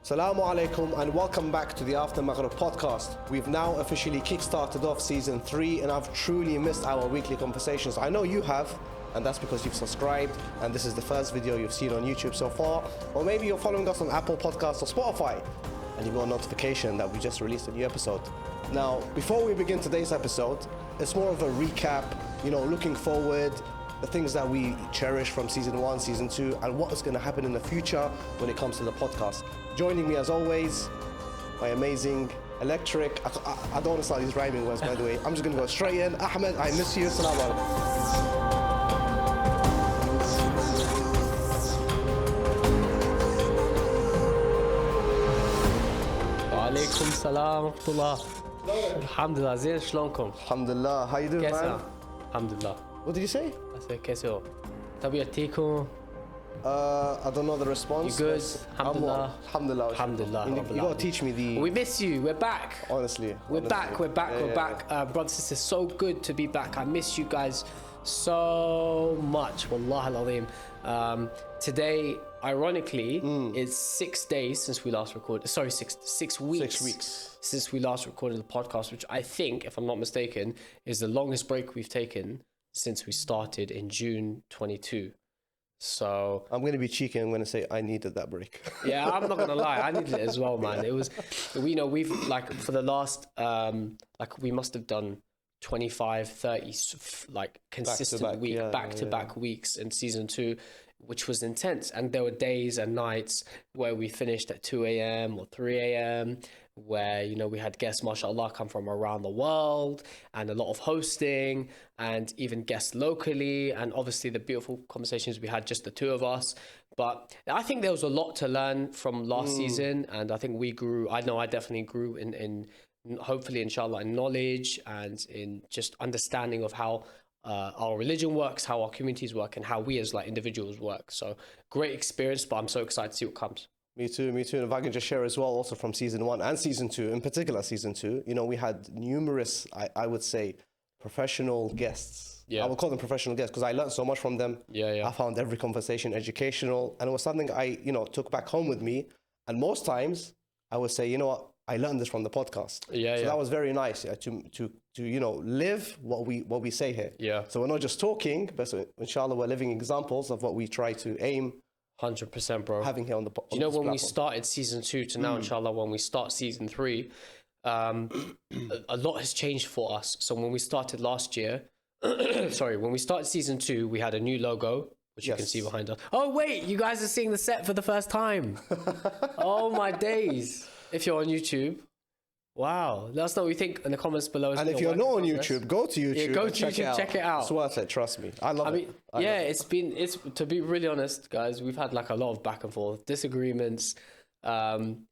Assalamu alaikum and welcome back to the After Maghrib podcast. We've now officially kick-started off season 3 and I've truly missed our weekly conversations. I know you have, and that's because you've subscribed and this is the first video you've seen on YouTube so far. Or maybe you're following us on Apple Podcasts or Spotify and you got a notification that we just released a new episode. Now, before we begin today's episode, it's more of a recap, looking forward, the things that we cherish from season 1, season 2, and what is going to happen in the future when it comes to the podcast. Joining me as always, my amazing, electric, I don't want to start these rhyming words by the way, I'm just going to go straight in. Ahmed, I miss you. Assalamu alaikum. Alaikum salam rahmatullah. Alhamdulillah, زين شلونكم? Alhamdulillah, how you doing, man? Alhamdulillah. What did you say? I said कैसे हो? طبيعتكم? I don't know the response. You good? Alhamdulillah. Alhamdulillah. Alhamdulillah. You gotta teach me the... We miss you. We're back. Honestly. We're back. We're back. Brothers and sisters, so good to be back. I miss you guys so much. Wallah al-azim. Today, ironically, is 6 days since we last recorded. Sorry, 6 weeks. 6 weeks. Since we last recorded the podcast, which I think, if I'm not mistaken, is the longest break we've taken since we started in June 22. So I'm going to be cheeky and I'm going to say I needed that break. Yeah, I'm not going to lie. I needed it as well, man. It was, we've like for the last, we must have done 25, 30, like consistent back-to-back weeks in season 2, which was intense. And there were days and nights where we finished at 2 a.m. or 3 a.m. where, we had guests, mashallah, come from around the world and a lot of hosting and even guests locally. And obviously the beautiful conversations we had, just the two of us. But I think there was a lot to learn from last season. And I think we grew, I know I definitely grew in hopefully, inshallah, in knowledge and in just understanding of how our religion works, how our communities work, and how we as individuals work. So great experience, but I'm so excited to see what comes. Me too. And if I can just share as well, also from season 1 and season 2, in particular season 2, we had numerous, I would say, professional guests. Yeah. I would call them professional guests because I learned so much from them. Yeah. I found every conversation educational, and it was something I, took back home with me. And most times I would say, I learned this from the podcast. So that was very nice to live what we say here. Yeah. So we're not just talking, but inshallah we're living examples of what we try to aim. 100%, bro. Having here on the when platform. We started season 2 to now, inshallah, when we start season 3, a lot has changed for us. So when we started last year, when we started season 2, we had a new logo, which you can see behind us. Oh wait, you guys are seeing the set for the first time. Oh my days. If you're on YouTube, wow. Let us know what you think in the comments below. And if you're not on YouTube, go to YouTube. Yeah, go to YouTube, check it out. It's worth it, trust me. I love it. It's to be really honest, guys, we've had a lot of back and forth, disagreements, and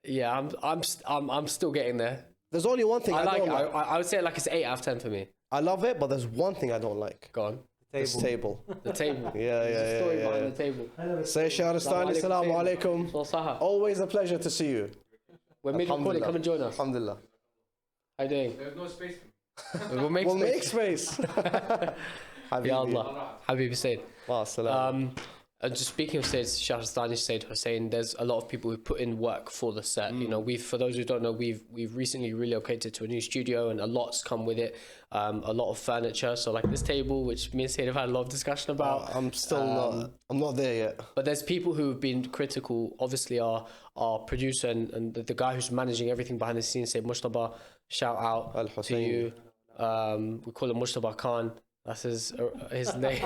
yeah, I'm still getting there. There's only one thing I don't like. I would say it's 8 out of 10 for me. I love it, but there's one thing I don't like. Go on. This table. The table. Yeah. There's a story behind the table. Say Shahrastani, assalamu alaikum. Always a pleasure to see you. We're mid-recording, come and join us. Alhamdulillah. How you doing? There's no space for me. We'll make space. Ya Allah. Habibi Said. Salam. Just speaking of Said Shahrastani, Said Hussein, there's a lot of people who put in work for the set. For those who don't know, we've recently relocated to a new studio, and a lot's come with it. A lot of furniture. So this table, which me and Said have had a lot of discussion about. I'm still not there yet. But there's people who've been critical. Obviously, our producer and the guy who's managing everything behind the scenes, Said Mushtaba. Shout out to you. We call him Mushtaba Khan. That's his name.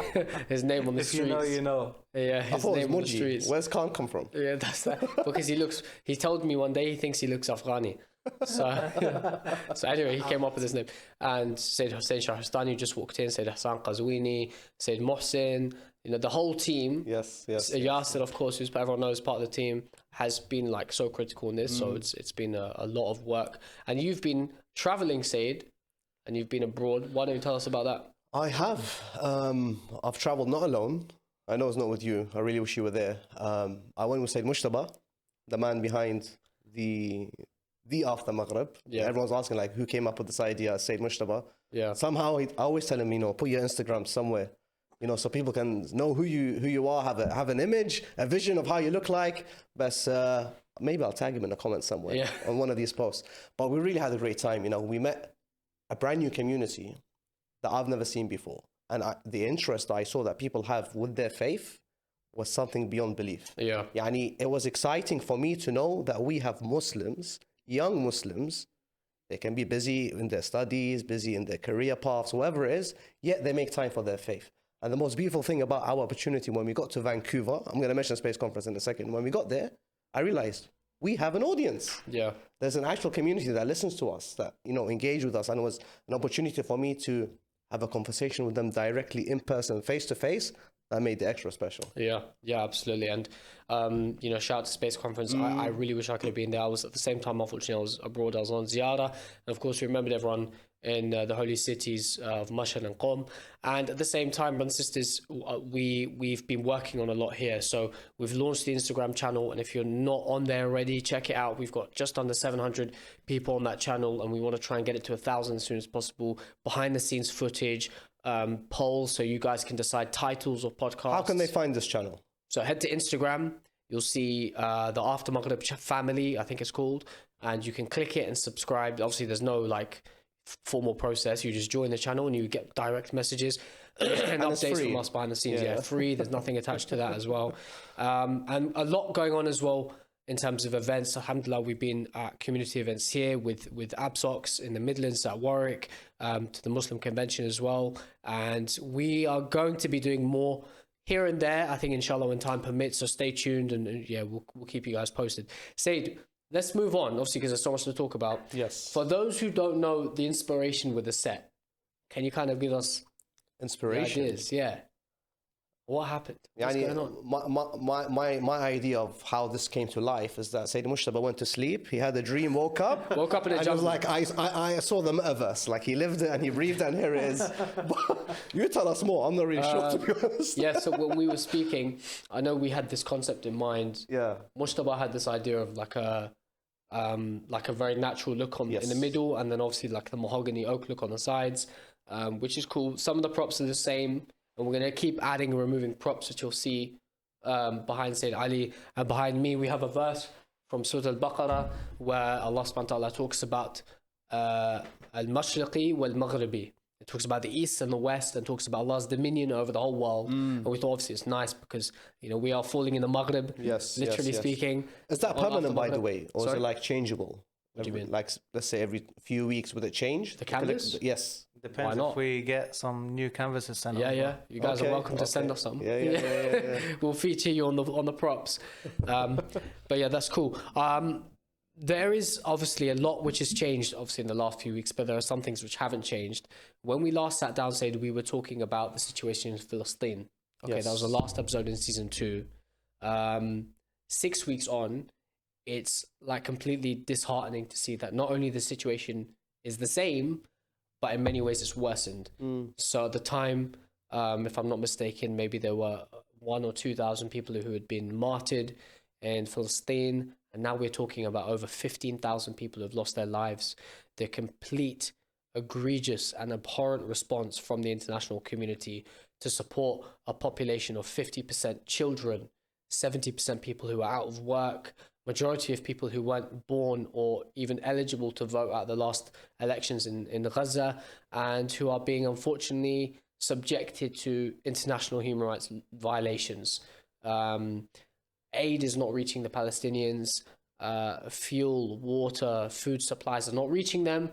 His name on the streets. If you know, you know. Yeah, his name on the streets. Where's Khan come from? Yeah, that's that. Because he told me one day he thinks he looks Afghani. So anyway, he came up with his name. And Said Hussein Shahrastani just walked in, Said Hassan Qazwini, Said Mohsin, the whole team. Yes. Yasser, of course, who's everyone knows part of the team, has been so critical in this. So it's been a lot of work. And you've been traveling, Said, and you've been abroad. Why don't you tell us about that? I have. I've traveled not alone. I know it's not with you. I really wish you were there. I went with Said Mushtaba, the man behind the After Maghrib. Yeah. Everyone's asking who came up with this idea, Said Mushtaba. Yeah. Somehow I always tell him, put your Instagram somewhere. You know, so people can know who you are, have an image, a vision of how you look like. But maybe I'll tag him in the comments somewhere on one of these posts. But we really had a great time. You know, we met a brand new community that I've never seen before. And the interest I saw that people have with their faith was something beyond belief. Yeah. Yani, it was exciting for me to know that we have Muslims, young Muslims. They can be busy in their studies, busy in their career paths, whatever it is, yet they make time for their faith. And the most beautiful thing about our opportunity when we got to Vancouver, I'm going to mention Space Conference in a second. When we got there, I realized we have an audience. Yeah. There's an actual community that listens to us, that, you know, engage with us. And it was an opportunity for me to have a conversation with them directly in person, face to face. That made it extra special. Yeah, absolutely. And, you know, shout out to Space Conference. I really wish I could have been there. I was at the same time, unfortunately, I was abroad. I was on Ziyara. And of course, we remembered everyone in the holy cities of Mashhad and Qom. And at the same time, brothers and sisters, we've been working on a lot here. So we've launched the Instagram channel. And if you're not on there already, check it out. We've got just under 700 people on that channel. And we want to try and get it to 1,000 as soon as possible. Behind the scenes footage, polls, so you guys can decide titles of podcasts. How can they find this channel? So head to Instagram. You'll see the After Maghrib Family, I think it's called. And you can click it and subscribe. Obviously, there's no like formal process. You just join the channel and you get direct messages and updates from us behind the scenes. Yeah, free. There's nothing attached to that as well. And a lot going on as well in terms of events. Alhamdulillah, we've been at community events here with ABSOX in the Midlands, at Warwick, to the Muslim Convention as well. And we are going to be doing more here and there, I think, inshallah, when time permits. So stay tuned and yeah, we'll keep you guys posted. Said, let's move on, obviously, because there's so much to talk about. Yes. For those who don't know the inspiration with the set, can you kind of give us inspiration? Ideas? Yeah. What happened? What's going on? My idea of how this came to life is that Sayyid Mushtaba went to sleep. He had a dream, woke up in a and it was like, I saw the metaverse. Like he lived it and he breathed it and here it is. You tell us more. I'm not really sure, to be honest. Yeah, so when we were speaking, I know we had this concept in mind. Yeah. Mushtaba had this idea of like a very natural look in the middle, and then obviously like the mahogany oak look on the sides, which is cool. Some of the props are the same. And we're going to keep adding and removing props, which you'll see behind Sayyid Ali. And behind me, we have a verse from Surah Al-Baqarah where Allah subhanahu wa ta'ala talks about Al-Mashriqi wal-Maghribi. It talks about the East and the West and talks about Allah's dominion over the whole world. And we thought, obviously, it's nice because, you know, we are falling in the Maghrib, literally speaking. Is that permanent, by the way? Or Sorry? Is it like changeable? What do you mean? Like, let's say every few weeks, would it change? The canvas? Yes. Depends if we get some new canvases sent over. Yeah. You guys are welcome to send us some. Yeah. We'll feature you on the props. But yeah, that's cool. There is obviously a lot which has changed, obviously, in the last few weeks, but there are some things which haven't changed. When we last sat down, Said, we were talking about the situation in Palestine. Okay, that was the last episode in season 2. 6 weeks on, it's like completely disheartening to see that not only the situation is the same, but in many ways it's worsened. So at the time, if I'm not mistaken, maybe there were 1,000 or 2,000 people who had been martyred in Palestine. And now we're talking about over 15,000 people who have lost their lives. The complete, egregious and abhorrent response from the international community to support a population of 50% children, 70% people who are out of work, majority of people who weren't born or even eligible to vote at the last elections in Gaza, and who are being unfortunately subjected to international human rights violations. Aid is not reaching the Palestinians. Fuel, water, food supplies are not reaching them.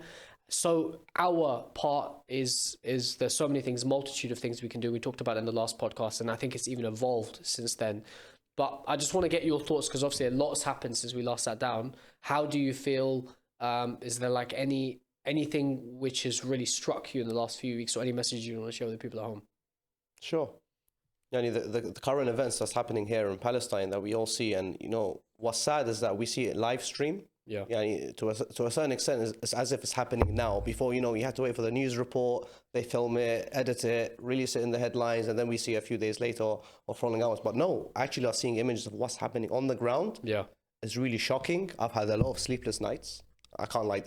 So our part is there's so many things, multitude of things we can do. We talked about it in the last podcast, and I think it's even evolved since then. But I just want to get your thoughts, because obviously a lot's happened since we last sat down. How do you feel? Is there like anything which has really struck you in the last few weeks, or any message you want to share with the people at home? Sure. The current events that's happening here in Palestine that we all see, and you know what's sad is that we see it live stream. To a certain extent, it's as if it's happening now. Before, you know, you had to wait for the news report, they film it, edit it, release it in the headlines, and then we see a few days later or following hours. But no, actually, seeing images of what's happening on the ground is really shocking. I've had a lot of sleepless nights. I can't lie.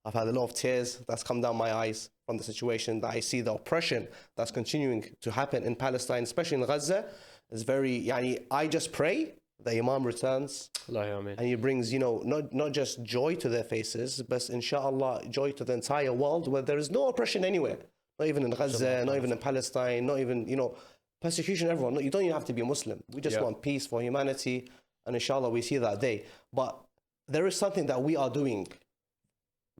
I've had a lot of tears that's come down my eyes from the situation, that I see the oppression that's continuing to happen in Palestine, especially in Gaza, is very, I just pray the Imam returns and he brings, not just joy to their faces, but inshallah, joy to the entire world where there is no oppression anywhere. Not even in Gaza, not even in Palestine, not even, persecution everyone. You don't even have to be a Muslim. We just want peace for humanity, and inshallah we see that day. But there is something that we are doing,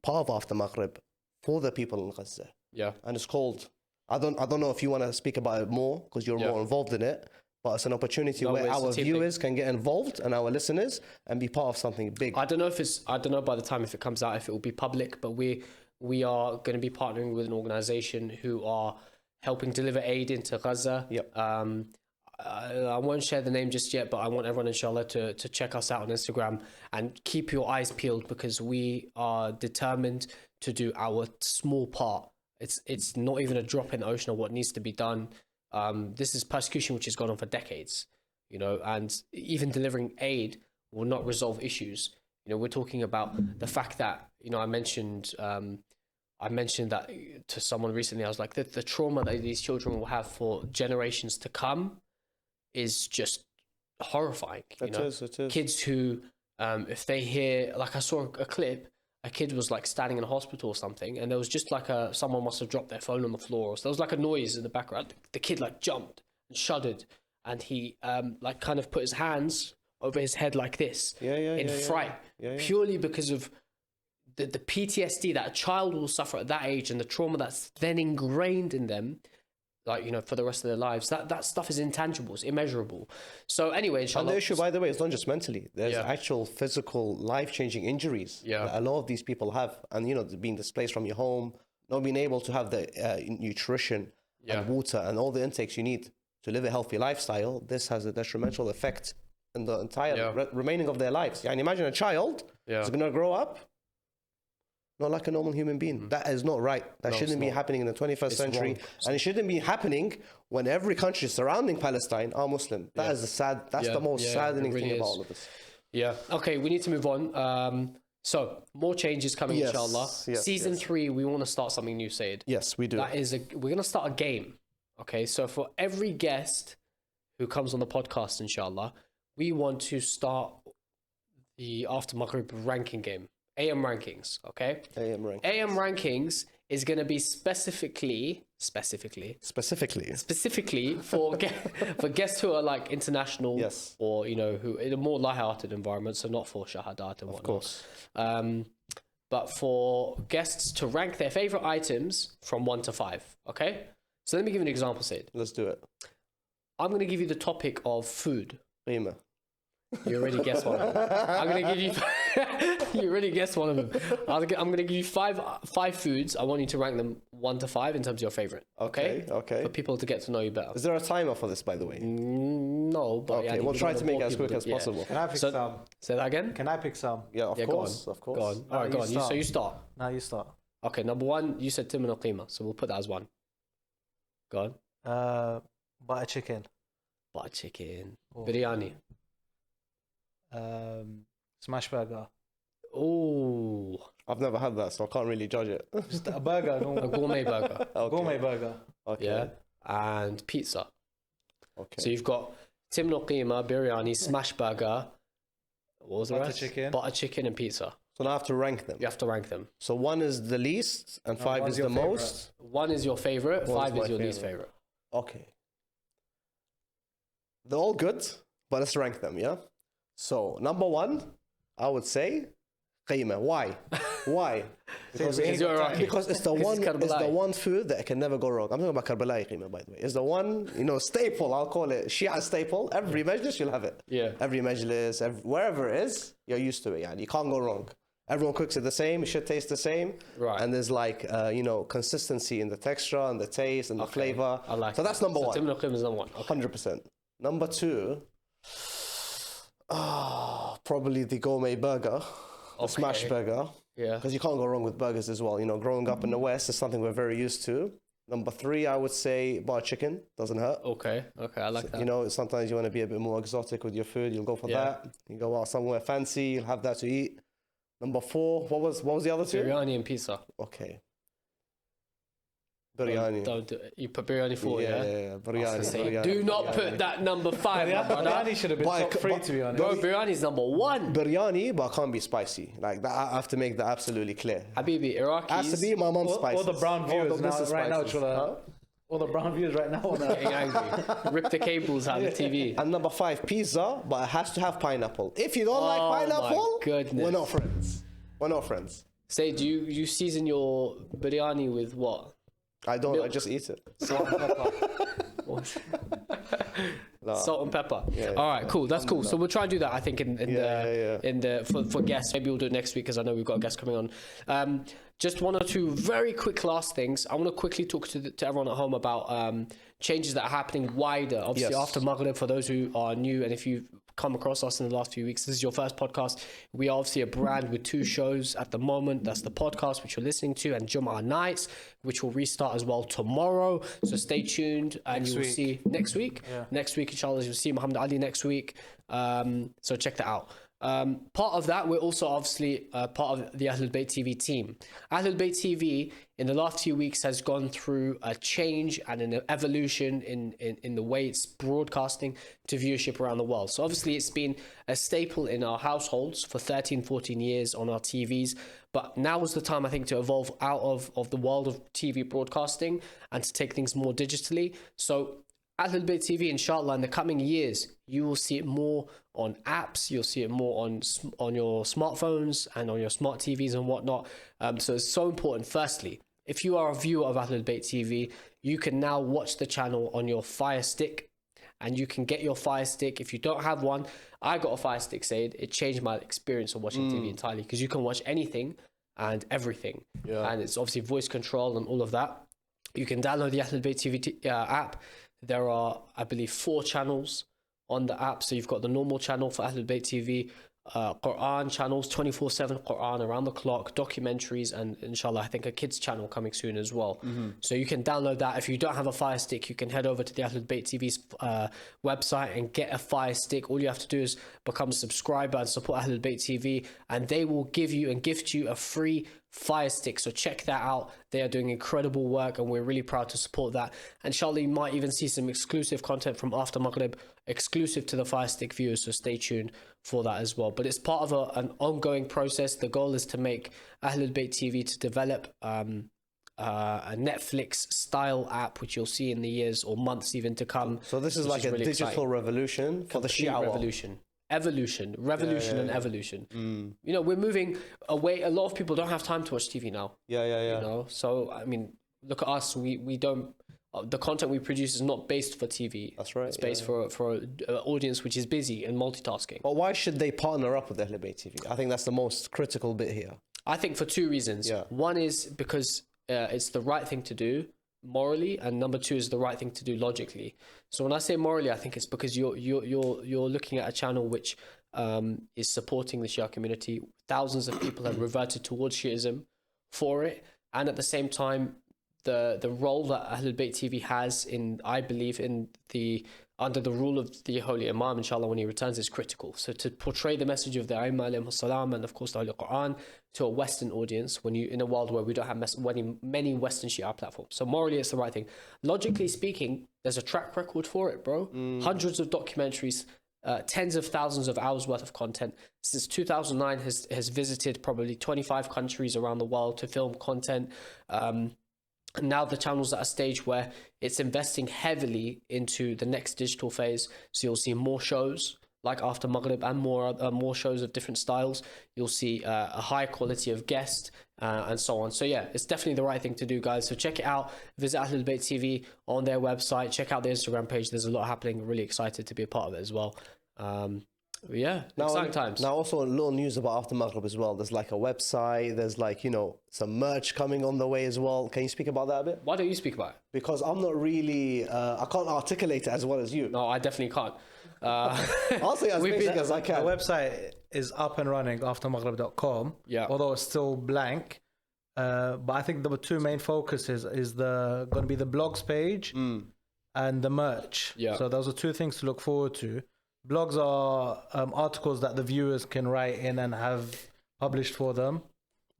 part of After Maghrib, for the people in Gaza. Yeah. And it's called, I don't know if you want to speak about it more, because you're more involved in it, but it's an opportunity where our viewers can get involved and our listeners and be part of something big. I don't know by the time if it comes out if it will be public, but we are going to be partnering with an organization who are helping deliver aid into Gaza. Yep. I won't share the name just yet, but I want everyone, inshallah, to check us out on Instagram and keep your eyes peeled, because we are determined to do our small part. It's not even a drop in the ocean of what needs to be done. This is persecution which has gone on for decades, and even delivering aid will not resolve issues. We're talking about the fact that, I mentioned that to someone recently. I was like, the trauma that these children will have for generations to come is just horrifying. It is. Kids who, if they hear, like I saw a clip, a kid was like standing in a hospital or something, and there was just like someone must have dropped their phone on the floor, so there was like a noise in the background. The kid like jumped and shuddered, and he like kind of put his hands over his head like this in fright, purely because of the PTSD that a child will suffer at that age, and the trauma that's then ingrained in them, like, for the rest of their lives. That stuff is intangible, it's immeasurable. So anyway, inshallah. And the issue, by the way, is not just mentally. There's actual physical, life-changing injuries that a lot of these people have. And, being displaced from your home, not being able to have the nutrition and water and all the intakes you need to live a healthy lifestyle, this has a detrimental effect in the entire remaining of their lives. And imagine a child is going to grow up not like a normal human being. That is not right. That shouldn't be happening in the 21st century. And it shouldn't be happening when every country surrounding Palestine are Muslim. That is the most saddening thing about all of this. Yeah. Okay, we need to move on. So more changes coming, inshallah. Season 3, we want to start something new, Said. Yes, we do. We're going to start a game. Okay, so for every guest who comes on the podcast, inshallah, we want to start the After Maghrib ranking game. AM rankings, okay? AM rankings. AM rankings is going to be specifically for for guests who are like international, or who in a more light-hearted environment, so not for shahadat and whatnot. Of course. But for guests to rank their favorite items from 1 to 5, okay? So let me give you an example, Said. Let's do it. I'm going to give you the topic of food. Qima. You already guessed one of them. I'm going to give you... You already guessed one of them. I'm going to give you five foods. I want you to rank them 1 to 5 in terms of your favorite. Okay. For people to get to know you better. Is there a timer for this, by the way? No, but... Okay, we'll try to make it as quick as possible. Can I pick some? Say that again? Can I pick some? Yeah, of course. Go on. All right, go on. So you start. No, you start. Okay, number 1, you said Timun al-Qima, so we'll put that as 1. Go on. Butter chicken. Biryani. Smash burger. Oh, I've never had that, so I can't really judge it. Just a burger, a gourmet burger. Okay. Gourmet burger. Okay. Yeah, and pizza. Okay. So you've got Timun al-Qima, biryani, smash burger. What was the rest? Butter chicken and pizza. So now I have to rank them. You have to rank them. So 1 is the least, and 5 is the most. 1 is your favorite. 5 is your least favorite. Okay. They're all good, but let's rank them. Yeah. So number 1, I would say Qima. Why? Because it's the one food that can never go wrong. I'm talking about Karbala Qima, by the way. It's the one, staple. I'll call it Shia staple. Every majlis you'll have it. Yeah. Every majlis, wherever it is, you're used to it. Yeah. You can't go wrong. Everyone cooks it the same. It should taste the same. Right. And there's like consistency in the texture and the taste and the flavor. I like. So that's number 1. Timun al-Qima is number 1. 100%. Number 2. Probably the gourmet burger, the smash burger. Yeah. Because you can't go wrong with burgers as well. Growing up in the West is something we're very used to. Number 3, I would say butter chicken. Doesn't hurt. Okay, I like that. Sometimes you want to be a bit more exotic with your food. You'll go for that. You go out somewhere fancy. You'll have that to eat. Number 4, what was the other 2? Biryani and pizza. Okay. Biryani. Don't do it. You put biryani 4, yeah? Yeah. Biryani. Do not put that number 5, my brother. Biryani should have been top 3, to be honest. Bro, biryani's number 1. Biryani, but it can't be spicy. Like that, I have to make that absolutely clear. Habibi, Iraqis. Has to be my mom's spicy. All the brown viewers all the brown viewers right now want Getting angry. Rip the cables out of the TV. And number 5, pizza, but it has to have pineapple. If you don't like pineapple, my goodness. we're not friends. We're not friends. Say, do you season your biryani with what? I don't. I just eat it. Salt and pepper. Salt and pepper. All right, cool. That's cool. So we'll try and do that. I think in the for guests. Maybe we'll do it next week because I know we've got a guest coming on. Just one or two very quick last things. I want to quickly talk to everyone at home about changes that are happening wider. Obviously, after Maghrib, for those who are new, and if you've come across us in the last few weeks, this is your first podcast. We are obviously a brand with 2 shows at the moment. That's the podcast, which you're listening to, and Jum'ah Nights, which will restart as well tomorrow. So stay tuned, and you will see next week. Yeah. Next week, inshallah, you'll see Muhammad Ali next week. So check that out. Part of that, we're also obviously part of the Ahlulbayt TV team. Ahlulbayt TV in the last few weeks has gone through a change and an evolution in the way it's broadcasting to viewership around the world. So obviously it's been a staple in our households for 13, 14 years on our TVs. But now is the time, I think, to evolve out of the world of TV broadcasting and to take things more digitally. So Ahlulbayt TV, inshallah, in the coming years, you will see it more on apps. You'll see it more on your smartphones and on your smart TVs and whatnot. So it's so important. Firstly, if you are a viewer of Ahlulbayt TV, you can now watch the channel on your Fire Stick, and you can get your Fire Stick. If you don't have one, I got a Fire Stick, Said. It changed my experience of watching TV entirely, because you can watch anything and everything. Yeah. And it's obviously voice control and all of that. You can download the Ahlulbayt TV app. There are, I believe, 4 channels on the app. So you've got the normal channel for Ahlulbayt TV, Quran channels, 24/7 Quran around the clock, documentaries, and inshallah, I think a kids channel coming soon as well. So you can download that. If you don't have a Fire Stick, you can head over to the Ahlulbayt TV's website and get a Fire Stick. All you have to do is become a subscriber and support Ahlulbayt TV, and they will give you and gift you a free Fire Stick. So check that out. They are doing incredible work, and we're really proud to support that. And inshallah, you might even see some exclusive content from After Maghrib, exclusive to the Fire Stick viewers. So stay tuned for that as well. But it's part of an ongoing process. The goal is to make Ahlulbayt TV to develop a Netflix style app, which you'll see in the years or months even to come. So this is like a really digital revolution for the shower. Revolution, and evolution. You know, we're moving away. A lot of people don't have time to watch TV now. You know, so I mean, look at us. We don't. The content we produce is not based for TV. That's right. It's based for an audience which is busy and multitasking. But why should they partner up with Ahlulbayt TV? I think that's the most critical bit here. I think for 2 reasons. One is because it's the right thing to do morally, and number 2 is the right thing to do logically. So when I say morally, I think it's because you're looking at a channel which is supporting the Shia community. Thousands of people have reverted towards Shiism for it, and at the same time, the role that Ahlulbayt TV has I believe under the rule of the Holy Imam, inshallah, when he returns, is critical. So to portray the message of the Aimma alayhim salam, and of course the Holy Quran, to a Western audience, in a world where we don't have many Western Shia platforms. So morally, it's the right thing. Logically speaking, there's a track record for it, bro. Hundreds of documentaries, tens of thousands of hours worth of content. Since 2009 has visited probably 25 countries around the world to film content. And now the channel's at a stage where it's investing heavily into the next digital phase. So you'll see more shows like After Maghrib and more shows of different styles. You'll see a high quality of guests and so on. So yeah, it's definitely the right thing to do, guys. So check it out. Visit Ahlulbayt TV on their website. Check out the Instagram page. There's a lot happening. Really excited to be a part of it as well. Yeah, exciting times. Now also a little news about After Maghrib as well. There's like a website, there's like, some merch coming on the way as well. Can you speak about that a bit? Why don't you speak about it? Because I'm not really, I can't articulate it as well as you. No, I definitely can't. I'll say as basic as I can. The website is up and running, aftermaghrib.com, although it's still blank. But I think the 2 main focuses is going to be the blogs page and the merch. Yeah. So those are 2 things to look forward to. Blogs are articles that the viewers can write in and have published for them.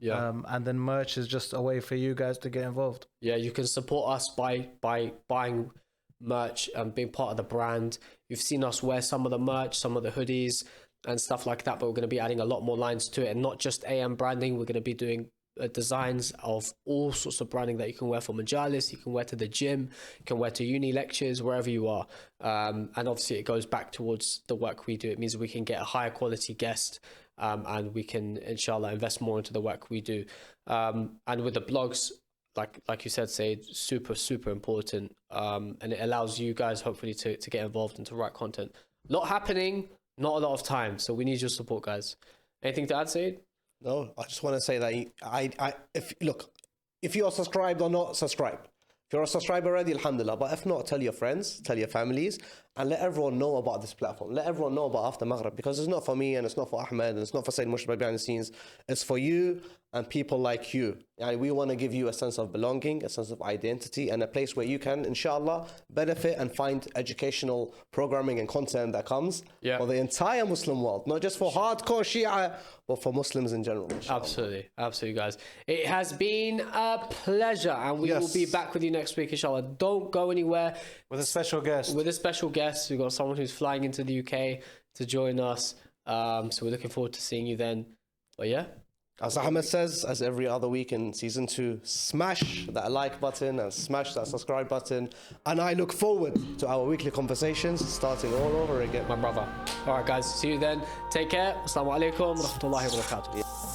Yeah. And then merch is just a way for you guys to get involved. Yeah, you can support us by buying merch and being part of the brand. You've seen us wear some of the merch, some of the hoodies and stuff like that, but we're going to be adding a lot more lines to it, and not just AM branding. We're going to be doing designs of all sorts of branding that you can wear for majalis, you can wear to the gym, you can wear to uni lectures, wherever you are. And obviously it goes back towards the work we do. It means we can get a higher quality guest, and we can, inshallah, invest more into the work we do. And with the blogs, like you said, Said, super important. And it allows you guys hopefully to get involved and to write content. Not happening, not a lot of time. So we need your support, guys. Anything to add, Said? No, I just want to say that if you're subscribed or not, subscribe. If you're a subscriber already, alhamdulillah. But if not, tell your friends, tell your families, and let everyone know about this platform. Let everyone know about After Maghrib, because it's not for me, and it's not for Ahmed, and it's not for Sayyid Mushbah behind the scenes. It's for you and people like you. And we want to give you a sense of belonging, a sense of identity, and a place where you can, inshallah, benefit and find educational programming and content that comes for the entire Muslim world, not just for hardcore Shia, but for Muslims in general. Inshallah. Absolutely, guys. It has been a pleasure, and we will be back with you next week, inshallah. Don't go anywhere. With a special guest. We've got someone who's flying into the UK to join us. So we're looking forward to seeing you then. But yeah. As Ahmed says, as every other week in season 2, smash that like button and smash that subscribe button. And I look forward to our weekly conversations starting all over again. My brother. All right, guys. See you then. Take care. Assalamu alaikum wa rahmatullahi wa barakatuh.